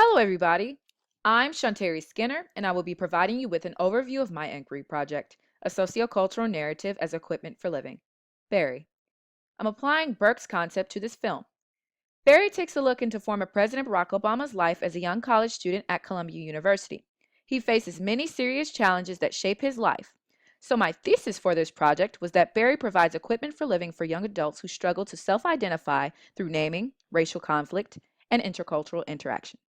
Hello, everybody. I'm Shantari Skinner, and I will be providing you with an overview of my inquiry project, a sociocultural narrative as equipment for living. Barry. I'm applying Burke's concept to this film. Barry takes a look into former President Barack Obama's life as a young college student at Columbia University. He faces many serious challenges that shape his life. So my thesis for this project was that Barry provides equipment for living for young adults who struggle to self-identify through naming, racial conflict, and intercultural interaction.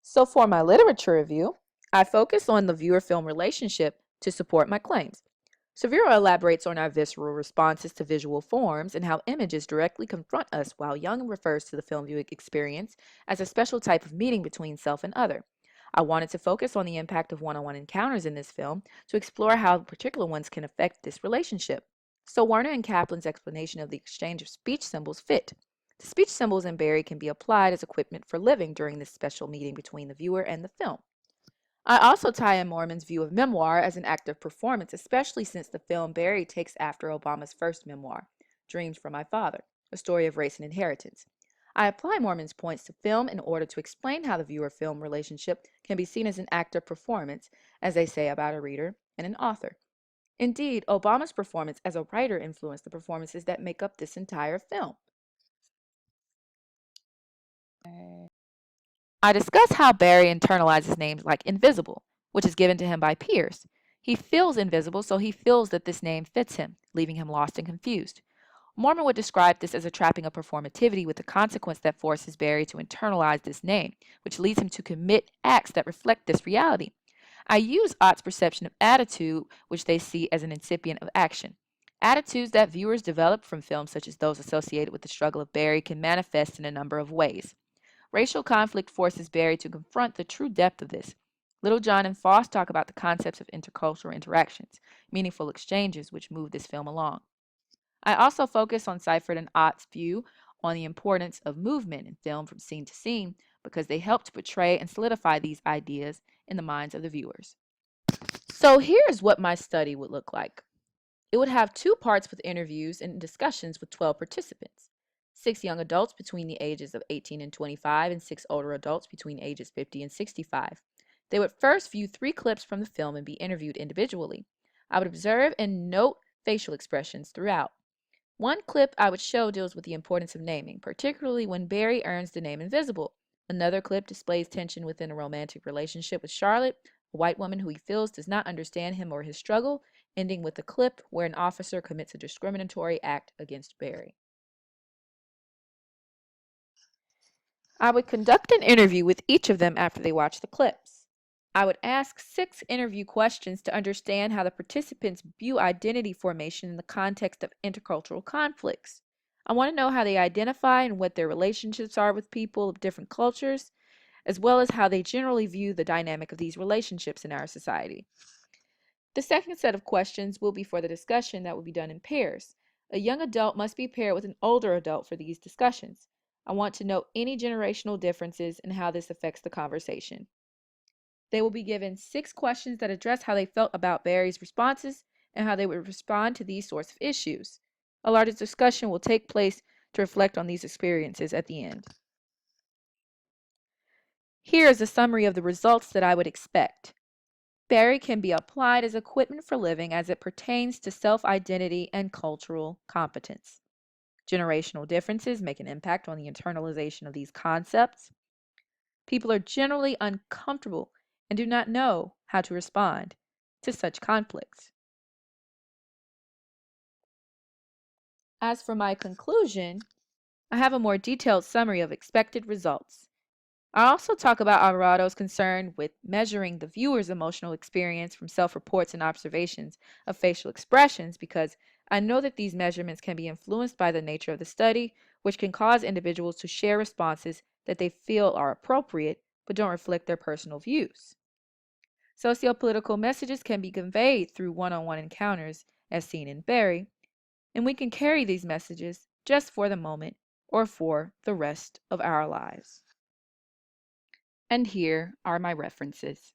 So for my literature review, I focus on the viewer-film relationship to support my claims. Severo elaborates on our visceral responses to visual forms and how images directly confront us, while Young refers to the film viewing experience as a special type of meeting between self and other. I wanted to focus on the impact of one-on-one encounters in this film to explore how particular ones can affect this relationship. So Werner and Kaplan's explanation of the exchange of speech symbols fit. The speech symbols in Barry can be applied as equipment for living during this special meeting between the viewer and the film. I also tie in Mormon's view of memoir as an act of performance, especially since the film Barry takes after Obama's first memoir, Dreams from My Father, a story of race and inheritance. I apply Mormon's points to film in order to explain how the viewer-film relationship can be seen as an act of performance, as they say about a reader and an author. Indeed, Obama's performance as a writer influenced the performances that make up this entire film. I discuss how Barry internalizes names like invisible, which is given to him by peers. He feels invisible, so he feels that this name fits him, leaving him lost and confused. Mormon would describe this as a trapping of performativity, with the consequence that forces Barry to internalize this name, which leads him to commit acts that reflect this reality. I use Ott's perception of attitude, which they see as an incipient of action. Attitudes that viewers develop from films such as those associated with the struggle of Barry can manifest in a number of ways. Racial conflict forces Barry to confront the true depth of this. Littlejohn and Foss talk about the concepts of intercultural interactions, meaningful exchanges which move this film along. I also focus on Seifert and Ott's view on the importance of movement in film from scene to scene, because they help to portray and solidify these ideas in the minds of the viewers. So here's what my study would look like. It would have two parts with interviews and discussions with 12 participants. 6 young adults between the ages of 18 and 25, and 6 older adults between ages 50 and 65. They would first view 3 clips from the film and be interviewed individually. I would observe and note facial expressions throughout. One clip I would show deals with the importance of naming, particularly when Barry earns the name Invisible. Another clip displays tension within a romantic relationship with Charlotte, a white woman who he feels does not understand him or his struggle, ending with a clip where an officer commits a discriminatory act against Barry. I would conduct an interview with each of them after they watch the clips. I would ask 6 interview questions to understand how the participants view identity formation in the context of intercultural conflicts. I want to know how they identify and what their relationships are with people of different cultures, as well as how they generally view the dynamic of these relationships in our society. The second set of questions will be for the discussion that will be done in pairs. A young adult must be paired with an older adult for these discussions. I want to know any generational differences and how this affects the conversation. They will be given 6 questions that address how they felt about Barry's responses and how they would respond to these sorts of issues. A larger discussion will take place to reflect on these experiences at the end. Here is a summary of the results that I would expect. Barry can be applied as equipment for living as it pertains to self-identity and cultural competence. Generational differences make an impact on the internalization of these concepts. People are generally uncomfortable and do not know how to respond to such conflicts. As for my conclusion, I have a more detailed summary of expected results. I also talk about Alvarado's concern with measuring the viewer's emotional experience from self-reports and observations of facial expressions, because I know that these measurements can be influenced by the nature of the study, which can cause individuals to share responses that they feel are appropriate but don't reflect their personal views. Sociopolitical messages can be conveyed through one-on-one encounters, as seen in Barry, and we can carry these messages just for the moment or for the rest of our lives. And here are my references.